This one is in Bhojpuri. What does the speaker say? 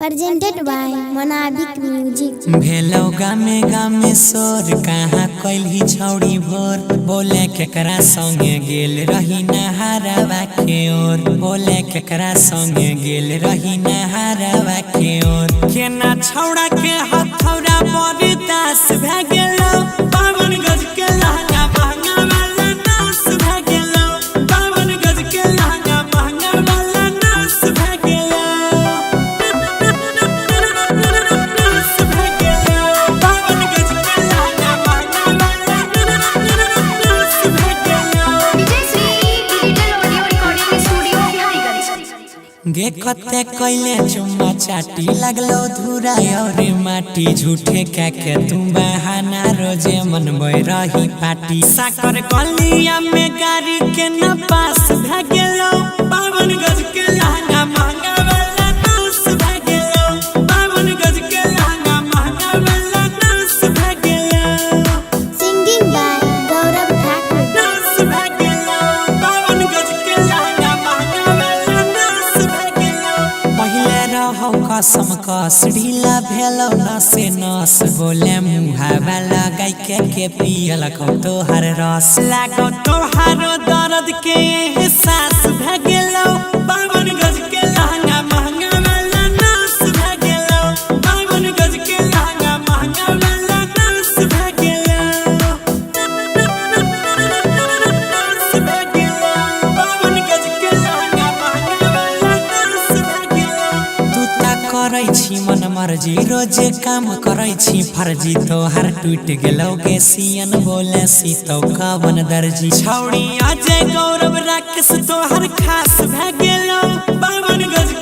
Presented by Monabik Music। भेलो गामे गामे सोर कहाँ कैलही छौड़ी भोर बोले केकरा संगे गेल रही नहारवा के ओर बोले केकरा संगे गेल रही नहारवा के ओर केना छौड़ा के हथौड़ा बड़ी दास भे गेलो बावन गज के लहंगा महंगा वाला नास भे गेलो बावन गज के लहंगा महंगा वाला नास भे गेलो गे कते कैले चुम्मा चाटी लगलो धुरा और माटी झूठे के तुम बहाना रोजे मनबै रही पाटी साकर गलिया में गाड़ी के न पास भ गेलो बावन गज के लहंगा महंगा वाला नास भ गेलो बावन गज के लहंगा महंगा वाला नास भ गेलो Singing by Gaurav Thakur। नास भ गेलो बावन गज के लहंगा महंगा वाला नास भ गेलो पहिले रहौ कसम कस ढीला भेलो नसे नस बोले मुहावा लगाई के पियल कौ तोहर रस लागो तोहारो दर्द के एहसास भ गेलो बावन गज के लहंगा महंगा वाला नास भ गेलो बावन गज के लहंगा महंगा वाला नास भ गेलो नास भ गेलो बावन गज के लहंगा महंगा वाला नास भ गेलो तू ता करै छी मन मर्जी रोजे काम करै छी फर्जी तोहर टूट गेलो के सियन बोले सी तो कवन दर्जी छौड़ी अजय गौरव राकेश तोहर खास भ गेलो बावन गज